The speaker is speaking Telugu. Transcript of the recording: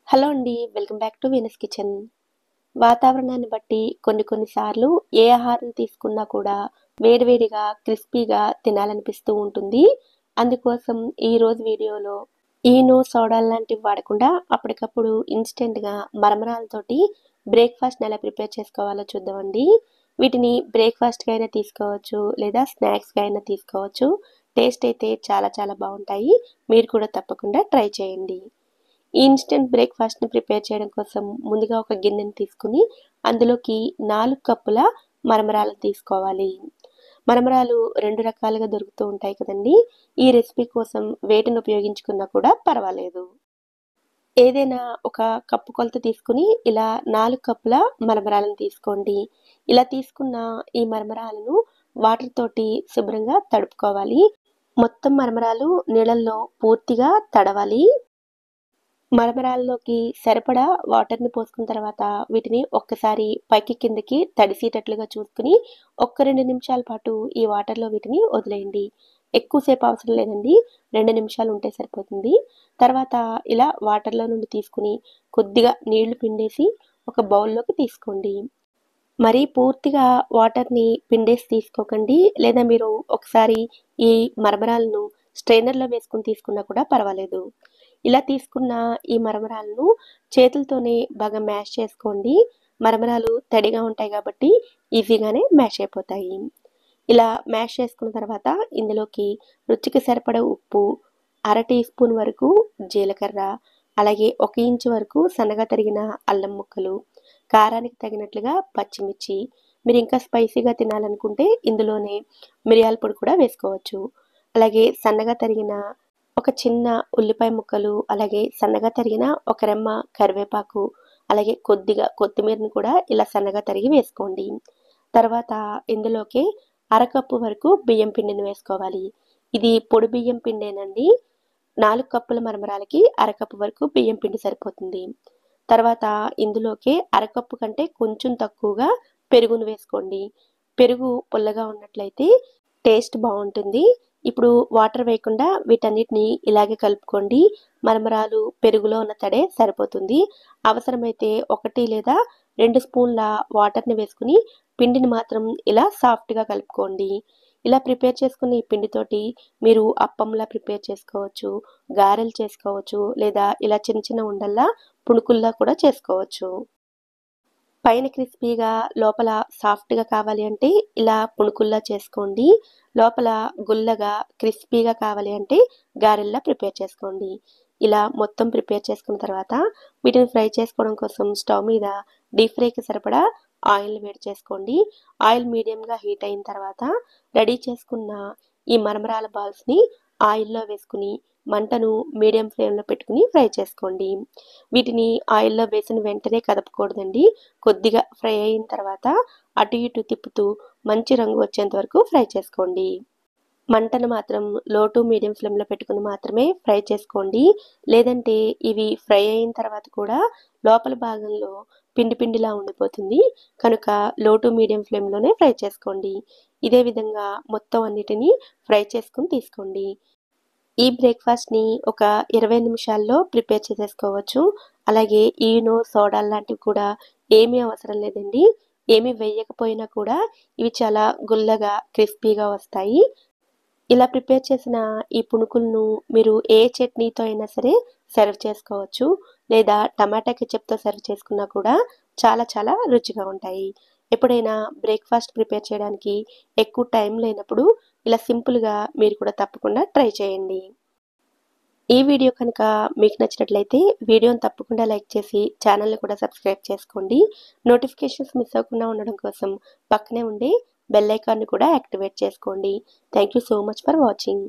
హలో అండి. Welcome back to Venus kitchen. వాతావరణాన్ని బట్టి కొన్నిసార్లు ఏ ఆహారం తీసుకున్నా కూడా వేడివేడిగా, క్రిస్పీగా తినాలనిపిస్తూ ఉంటుంది. అందుకోసం ఈరోజు వీడియోలో ఈనో, సోడాలు లాంటివి వాడకుండా అప్పటికప్పుడు ఇన్‌స్టంట్‌గా మరమరాలతోటి బ్రేక్‌ఫాస్ట్‌ని ఎలా ప్రిపేర్ చేసుకోవాలో చూద్దామండి. వీటిని బ్రేక్‌ఫాస్ట్‌గా అయినా తీసుకోవచ్చు, లేదా స్నాక్స్‌గా అయినా తీసుకోవచ్చు. టేస్ట్ అయితే చాలా చాలా బావుంటాయి. మీరు కూడా తప్పకుండా ట్రై చేయండి. ఈ ఇన్‌స్టంట్ బ్రేక్‌ఫాస్ట్‌ని ప్రిపేర్ చేయడం కోసం ముందుగా ఒక గిన్నెని తీసుకొని అందులోకి 4 కప్పుల మరమరాలను తీసుకోవాలి. మరమరాలు 2 రకాలుగా దొరుకుతూ ఉంటాయి కదండీ! ఈ రెసిపీ కోసం వేటిని ఉపయోగించుకున్నా కూడా పర్వాలేదు. ఏదైనా ఒక కప్పు కొలత తీసుకొని ఇలా 4 కప్పుల మరమరాలను తీసుకోండి. ఇలా తీసుకున్న ఈ మరమరాలను వాటర్ తోటి శుభ్రంగా తడుపుకోవాలి. మొత్తం మరమరాలు నీళ్ళల్లో పూర్తిగా తడవాలి. మరమరాల్లోకి సరిపడా వాటర్‌ని పోసుకున్న తర్వాత వీటిని ఒక్కసారి పైకి కిందకి తడిసేటట్లుగా చూసుకొని ఒక్క 2 నిమిషాల పాటు ఈ వాటర్‌లో వీటిని వదిలేయండి. ఎక్కువ సేపు అవసరం లేదండి. 2 నిమిషాలు ఉంటే సరిపోతుంది. తర్వాత ఇలా వాటర్‌లో నుండి తీసుకొని కొద్దిగా నీళ్లు పిండేసి ఒక బౌల్‌లోకి తీసుకోండి. మరీ పూర్తిగా వాటర్‌ని పిండేసి తీసుకోకండి. లేదా మీరు ఒకసారి ఈ మరమరాలను స్ట్రైనర్‌లో వేసుకొని తీసుకున్నా కూడా పర్వాలేదు. ఇలా తీసుకున్న ఈ మరమరాలను చేతులతోనే బాగా మ్యాష్ చేసుకోండి. మరమరాలు తడిగా ఉంటాయి కాబట్టి ఈజీగానే మ్యాష్ అయిపోతాయి. ఇలా మ్యాష్ చేసుకున్న తర్వాత ఇందులోకి రుచికి సరిపడా ఉప్పు, అర టీ స్పూన్ వరకు జీలకర్ర, అలాగే 1 ఇంచు వరకు సన్నగా తరిగిన అల్లం ముక్కలు, కారానికి తగినట్లుగా పచ్చిమిర్చి, మీరు ఇంకా స్పైసీగా తినాలనుకుంటే ఇందులోనే మిరియాల పొడి కూడా వేసుకోవచ్చు. అలాగే సన్నగా తరిగిన ఒక చిన్న ఉల్లిపాయ ముక్కలు, అలాగే సన్నగా తరిగిన ఒక రెమ్మ కరివేపాకు, అలాగే కొద్దిగా కొత్తిమీరని కూడా ఇలా సన్నగా తరిగి వేసుకోండి. తర్వాత ఇందులోకి అరకప్పు వరకు బియ్యం పిండిని వేసుకోవాలి. ఇది పొడి బియ్యం పిండేనండి. 4 కప్పుల మరమరాలకి అరకప్పు వరకు బియ్యం పిండి సరిపోతుంది. తర్వాత ఇందులోకి అరకప్పు కంటే కొంచెం తక్కువగా పెరుగును వేసుకోండి. పెరుగు పుల్లగా ఉన్నట్లయితే టేస్ట్ బావుంటుంది. ఇప్పుడు వాటర్ వేయకుండా వీటన్నిటిని ఇలాగే కలుపుకోండి. మరమరాలు, పెరుగులో ఉన్న తడే సరిపోతుంది. అవసరమైతే 1 లేదా 2 స్పూన్ల వాటర్‌ని వేసుకొని పిండిని మాత్రం ఇలా సాఫ్ట్‌గా కలుపుకోండి. ఇలా ప్రిపేర్ చేసుకున్న ఈ పిండితోటి మీరు అప్పంలా ప్రిపేర్ చేసుకోవచ్చు, గారెలు చేసుకోవచ్చు, లేదా ఇలా చిన్న చిన్న ఉండల్లా పుణుకుల్లా కూడా చేసుకోవచ్చు. పైన క్రిస్పీగా లోపల సాఫ్ట్‌గా కావాలి అంటే ఇలా పుణుకుల్లా చేసుకోండి. లోపల గుల్లగా క్రిస్పీగా కావాలి అంటే గారెల్లా ప్రిపేర్ చేసుకోండి. ఇలా మొత్తం ప్రిపేర్ చేసుకున్న తర్వాత వీటిని ఫ్రై చేసుకోవడం కోసం స్టవ్ మీద డీప్ ఫ్రైకి సరిపడా ఆయిల్‌ని వేడి చేసుకోండి. ఆయిల్ మీడియంగా హీట్ అయిన తర్వాత రెడీ చేసుకున్న ఈ మరమరాల బాల్స్‌ని ఆయిల్‌లో వేసుకొని మంటను మీడియం ఫ్లేమ్‌లో పెట్టుకొని ఫ్రై చేసుకోండి. వీటిని ఆయిల్‌లో వేసిన వెంటనే కదపకూడదండి. కొద్దిగా ఫ్రై అయిన తర్వాత అటు ఇటు తిప్పుతూ మంచి రంగు వచ్చేంత వరకు ఫ్రై చేసుకోండి. మంటను మాత్రం లో టు మీడియం ఫ్లేమ్‌లో పెట్టుకొని మాత్రమే ఫ్రై చేసుకోండి. లేదంటే ఇవి ఫ్రై అయిన తర్వాత కూడా లోపల భాగంలో పిండి పిండిలా ఉండిపోతుంది. కనుక లో టు మీడియం ఫ్లేమ్‌లోనే ఫ్రై చేసుకోండి. ఇదే విధంగా మొత్తం అన్నిటిని ఫ్రై చేసుకొని తీసుకోండి. ఈ బ్రేక్‌ఫాస్ట్‌ని ఒక 20 నిమిషాల్లో ప్రిపేర్ చేసేసుకోవచ్చు. అలాగే ఈనో, సోడాలు లాంటివి కూడా ఏమీ అవసరం లేదండి. ఏమీ వేయకపోయినా కూడా ఇవి చాలా గుల్లగా, క్రిస్పీగా వస్తాయి. ఇలా ప్రిపేర్ చేసిన ఈ పునుకులను మీరు ఏ చట్నీతో అయినా సరే సర్వ్ చేసుకోవచ్చు. లేదా టమాటా కెచప్‌తో సర్వ్ చేసుకున్నా కూడా చాలా చాలా రుచిగా ఉంటాయి. ఎప్పుడైనా బ్రేక్‌ఫాస్ట్ ప్రిపేర్ చేయడానికి ఎక్కువ టైం లేనప్పుడు ఇలా సింపుల్‌గా మీరు కూడా తప్పకుండా ట్రై చేయండి. ఈ వీడియో కనుక మీకు నచ్చినట్లయితే వీడియోని తప్పకుండా లైక్ చేసి ఛానల్‌ని కూడా సబ్స్క్రైబ్ చేసుకోండి. నోటిఫికేషన్స్ మిస్ అవ్వకుండా ఉండడం కోసం పక్కనే ఉండే బెల్ ఐకాన్‌ని కూడా యాక్టివేట్ చేసుకోండి. Thank you so much for watching.